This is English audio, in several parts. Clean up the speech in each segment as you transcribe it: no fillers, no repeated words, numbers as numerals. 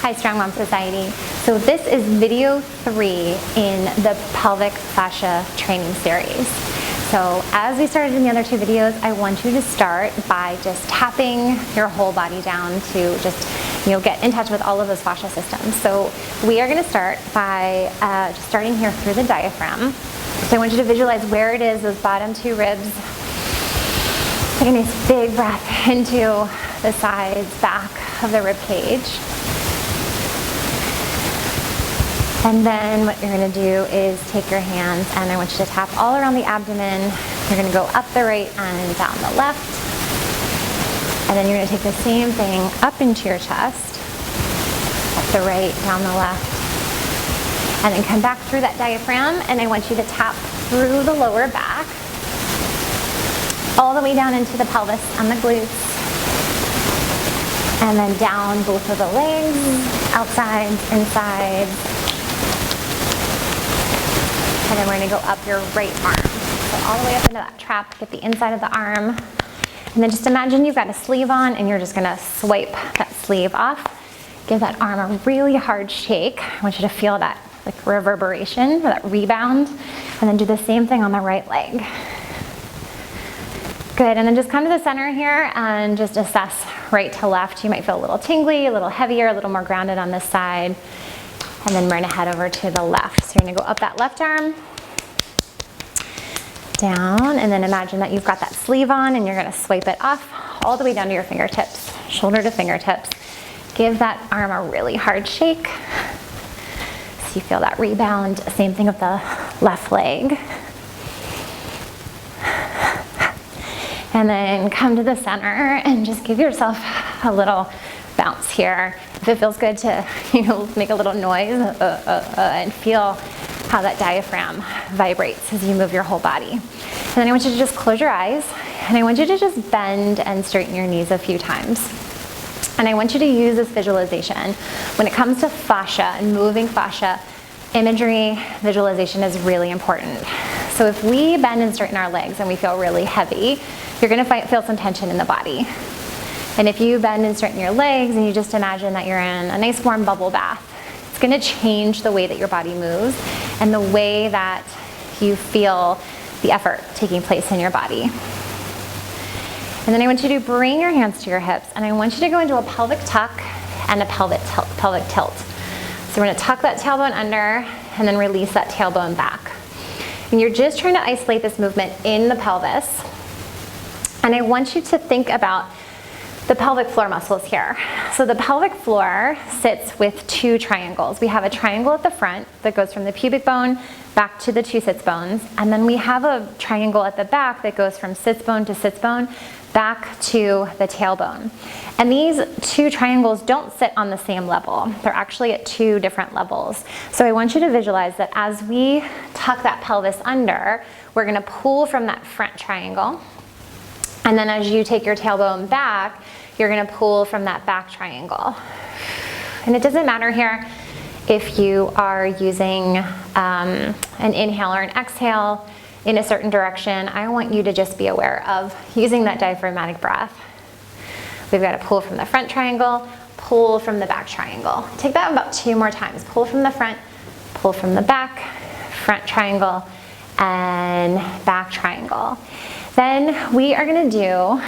Hi, Strong Mom Society. So this is video 3 in the pelvic fascia training series. So as we started in the other 2 videos, I want you to start by just tapping your whole body down to just, get in touch with all of those fascia systems. So we are going to start by just starting here through the diaphragm. So I want you to visualize where it is, those bottom 2 ribs. Take a nice big breath into the sides, back of the rib cage. And then what you're going to do is take your hands and I want you to tap all around the abdomen. You're going to go up the right and down the left. And then you're going to take the same thing up into your chest. Up the right, down the left. And then come back through that diaphragm and I want you to tap through the lower back. All the way down into the pelvis and the glutes. And then down both of the legs, outsides, insides. And then we're going to go up your right arm. So all the way up into that trap, get the inside of the arm. And then just imagine you've got a sleeve on and you're just going to swipe that sleeve off. Give that arm a really hard shake. I want you to feel that like reverberation or that rebound. And then do the same thing on the right leg. Good, and then just come to the center here and just assess right to left. You might feel a little tingly, a little heavier, a little more grounded on this side. And then we're gonna head over to the left. So you're gonna go up that left arm, down, and then imagine that you've got that sleeve on and you're gonna swipe it off all the way down to your fingertips, shoulder to fingertips. Give that arm a really hard shake. So you feel that rebound. Same thing with the left leg. And then come to the center and just give yourself a little bounce here. If it feels good to, make a little noise and feel how that diaphragm vibrates as you move your whole body. And then I want you to just close your eyes and I want you to just bend and straighten your knees a few times. And I want you to use this visualization. When it comes to fascia and moving fascia, imagery, visualization is really important. So if we bend and straighten our legs and we feel really heavy, you're going to feel some tension in the body. And if you bend and straighten your legs and you just imagine that you're in a nice warm bubble bath, it's going to change the way that your body moves and the way that you feel the effort taking place in your body. And then I want you to bring your hands to your hips and I want you to go into a pelvic tuck and a pelvic tilt. So we're going to tuck that tailbone under and then release that tailbone back. And you're just trying to isolate this movement in the pelvis. And I want you to think about the pelvic floor muscles here. So the pelvic floor sits with 2 triangles. We have a triangle at the front that goes from the pubic bone back to the 2 sits bones. And then we have a triangle at the back that goes from sits bone to sits bone back to the tailbone. And these 2 triangles don't sit on the same level. They're actually at 2 different levels. So I want you to visualize that as we tuck that pelvis under, we're gonna pull from that front triangle. And then as you take your tailbone back, you're gonna pull from that back triangle. And it doesn't matter here if you are using an inhale or an exhale in a certain direction. I want you to just be aware of using that diaphragmatic breath. We've got to pull from the front triangle, pull from the back triangle. Take that about 2 more times. Pull from the front, pull from the back, front triangle, and back triangle. Then we are going to do,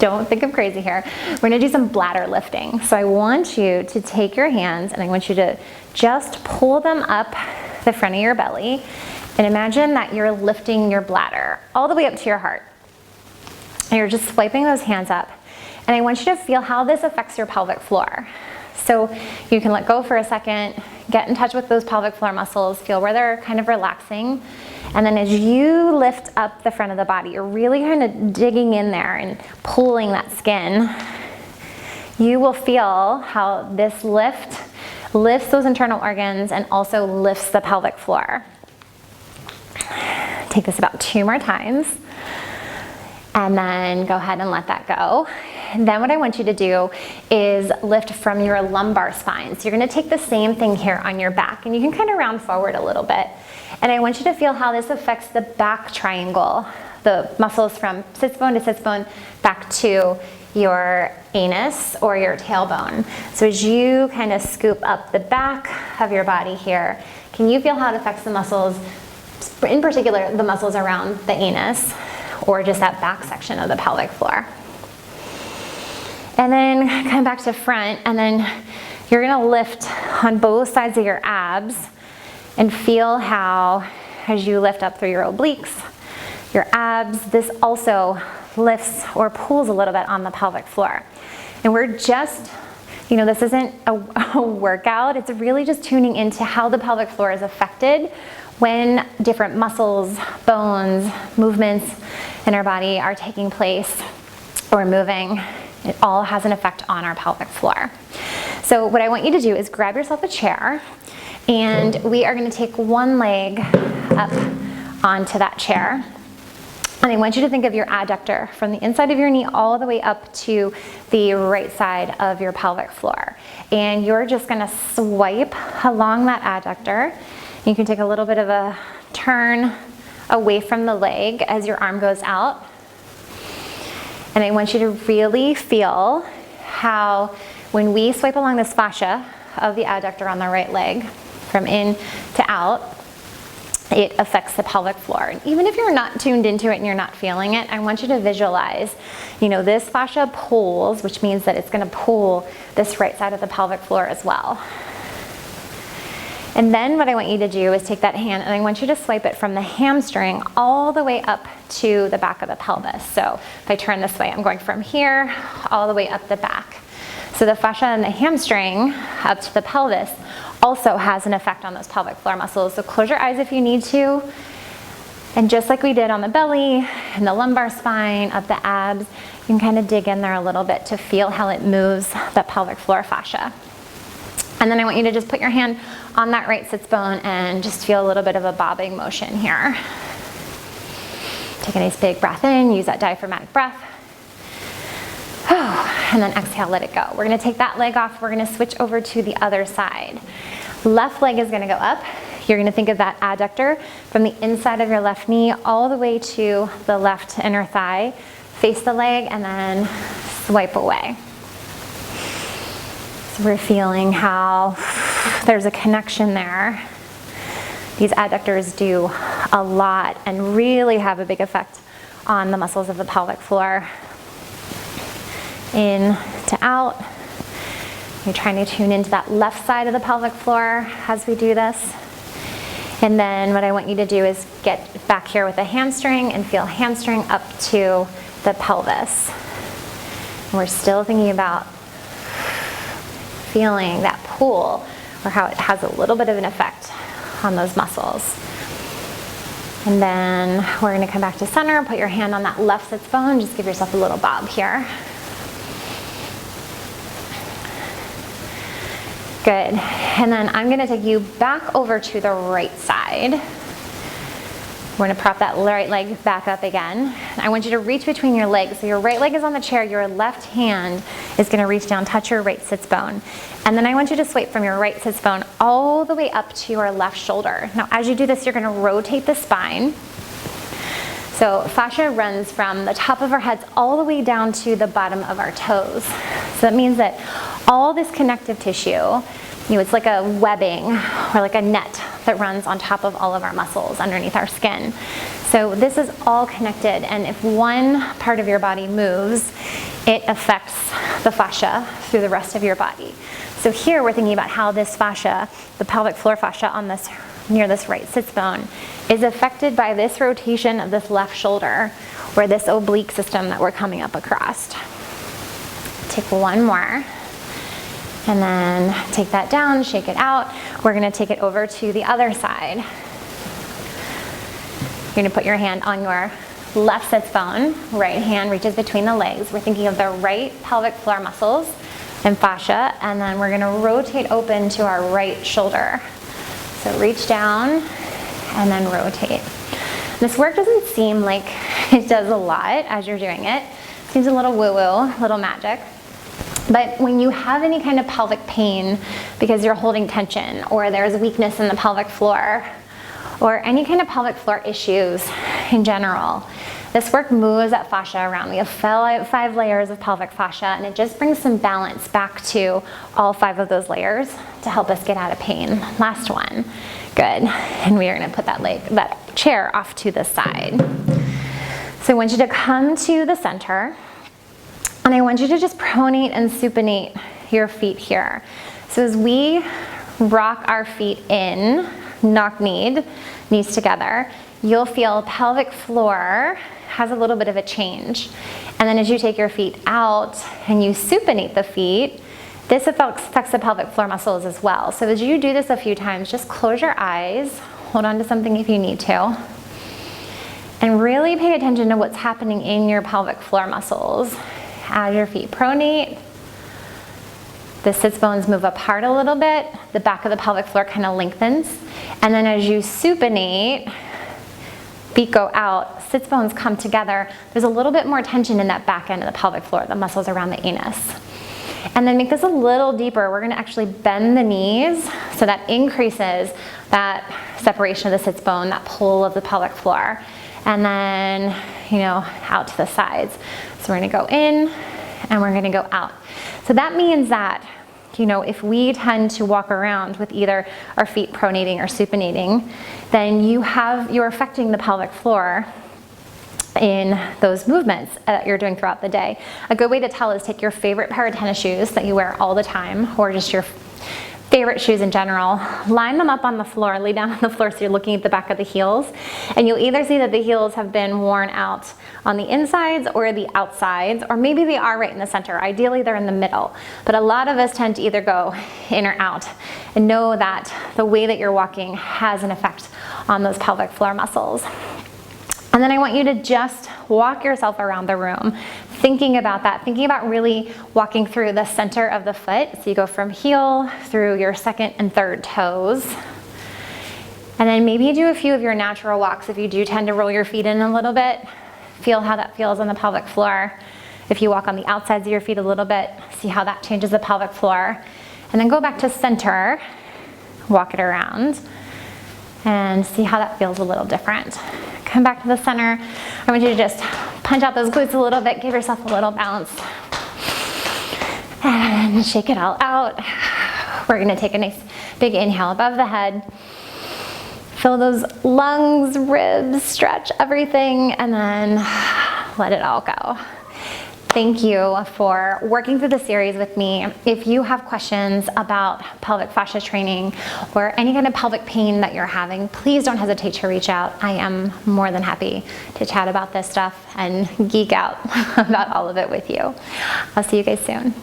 don't think I'm crazy here, we're going to do some bladder lifting. So I want you to take your hands and I want you to just pull them up the front of your belly and imagine that you're lifting your bladder all the way up to your heart. And you're just swiping those hands up. And I want you to feel how this affects your pelvic floor. So you can let go for a second, get in touch with those pelvic floor muscles, feel where they're kind of relaxing. And then as you lift up the front of the body, you're really kind of digging in there and pulling that skin. You will feel how this lift lifts those internal organs and also lifts the pelvic floor. Take this about 2 more times. And then go ahead and let that go. And then what I want you to do is lift from your lumbar spine. So you're going to take the same thing here on your back and you can kind of round forward a little bit. And I want you to feel how this affects the back triangle, the muscles from sits bone to sits bone back to your anus or your tailbone. So as you kind of scoop up the back of your body here, can you feel how it affects the muscles, in particular the muscles around the anus or just that back section of the pelvic floor? And then come back to front, and then you're gonna lift on both sides of your abs and feel how, as you lift up through your obliques, your abs, this also lifts or pulls a little bit on the pelvic floor. And we're just, this isn't a workout, it's really just tuning into how the pelvic floor is affected when different muscles, bones, movements in our body are taking place or moving. It all has an effect on our pelvic floor. So what I want you to do is grab yourself a chair, and we are going to take one leg up onto that chair. And I want you to think of your adductor from the inside of your knee all the way up to the right side of your pelvic floor. And you're just going to swipe along that adductor. You can take a little bit of a turn away from the leg as your arm goes out. And I want you to really feel how when we swipe along this fascia of the adductor on the right leg from in to out, it affects the pelvic floor. And even if you're not tuned into it and you're not feeling it, I want you to visualize, this fascia pulls, which means that it's going to pull this right side of the pelvic floor as well. And then what I want you to do is take that hand, and I want you to swipe it from the hamstring all the way up to the back of the pelvis. So if I turn this way, I'm going from here all the way up the back. So the fascia in the hamstring up to the pelvis also has an effect on those pelvic floor muscles. So close your eyes if you need to. And just like we did on the belly and the lumbar spine, up the abs, you can kind of dig in there a little bit to feel how it moves the pelvic floor fascia. And then I want you to just put your hand on that right sits bone and just feel a little bit of a bobbing motion here. Take a nice big breath in, use that diaphragmatic breath. And then exhale, let it go. We're gonna take that leg off, we're gonna switch over to the other side. Left leg is gonna go up. You're gonna think of that adductor from the inside of your left knee all the way to the left inner thigh. Face the leg and then swipe away. So we're feeling how there's a connection there. These adductors do a lot and really have a big effect on the muscles of the pelvic floor. In to out. You're trying to tune into that left side of the pelvic floor as we do this. And then what I want you to do is get back here with the hamstring and feel hamstring up to the pelvis. And we're still thinking about feeling that pull or how it has a little bit of an effect on those muscles. And then we're going to come back to center, put your hand on that left sits bone, just give yourself a little bob here. Good. And then I'm going to take you back over to the right side. We're going to prop that right leg back up again. I want you to reach between your legs. So your right leg is on the chair, your left hand is going to reach down, touch your right sits bone. And then I want you to swipe from your right sits bone all the way up to your left shoulder. Now as you do this, you're going to rotate the spine. So fascia runs from the top of our heads all the way down to the bottom of our toes. So that means that all this connective tissue, it's like a webbing or like a net that runs on top of all of our muscles underneath our skin. So this is all connected, and if one part of your body moves, it affects the fascia through the rest of your body. So here we're thinking about how this fascia, the pelvic floor fascia on this near this right sits bone, is affected by this rotation of this left shoulder or this oblique system that we're coming up across. Take one more. And then take that down, shake it out. We're gonna take it over to the other side. You're gonna put your hand on your left sits bone, right hand reaches between the legs. We're thinking of the right pelvic floor muscles and fascia, and then we're gonna rotate open to our right shoulder. So reach down and then rotate. This work doesn't seem like it does a lot as you're doing it. It seems a little woo-woo, a little magic. But when you have any kind of pelvic pain because you're holding tension, or there's weakness in the pelvic floor, or any kind of pelvic floor issues in general, This work moves that fascia around. We have 5 layers of pelvic fascia, and it just brings some balance back to all 5 of those layers to help us get out of pain. Last one. Good. And we are going to put that chair off to the side. So I want you to come to the center, and I want you to just pronate and supinate your feet here. So as we rock our feet in, knock knees together, you'll feel pelvic floor has a little bit of a change. And then as you take your feet out and you supinate the feet, this affects the pelvic floor muscles as well. So as you do this a few times, just close your eyes, hold on to something if you need to, and really pay attention to what's happening in your pelvic floor muscles. As your feet pronate, the sits bones move apart a little bit, the back of the pelvic floor kind of lengthens, and then as you supinate, feet go out, sits bones come together, there's a little bit more tension in that back end of the pelvic floor, the muscles around the anus. And then make this a little deeper. We're going to actually bend the knees so that increases that separation of the sits bone, that pull of the pelvic floor. And then, out to the sides. So we're going to go in and we're going to go out. So that means that, if we tend to walk around with either our feet pronating or supinating, then you're affecting the pelvic floor in those movements that you're doing throughout the day. A good way to tell is take your favorite pair of tennis shoes that you wear all the time, or just your favorite shoes in general, line them up on the floor, lay down on the floor so you're looking at the back of the heels, and you'll either see that the heels have been worn out on the insides or the outsides, or maybe they are right in the center. Ideally they're in the middle, but a lot of us tend to either go in or out, and know that the way that you're walking has an effect on those pelvic floor muscles. And then I want you to just walk yourself around the room, thinking about that, thinking about really walking through the center of the foot. So you go from heel through your second and third toes. And then maybe do a few of your natural walks. If you do tend to roll your feet in a little bit, feel how that feels on the pelvic floor. If you walk on the outsides of your feet a little bit, see how that changes the pelvic floor. And then go back to center, walk it around, and see how that feels a little different. Come back to the center. I want you to just punch out those glutes a little bit, give yourself a little bounce, and shake it all out. We're gonna take a nice big inhale above the head. Fill those lungs, ribs, stretch everything, and then let it all go. Thank you for working through the series with me. If you have questions about pelvic fascia training or any kind of pelvic pain that you're having, please don't hesitate to reach out. I am more than happy to chat about this stuff and geek out about all of it with you. I'll see you guys soon.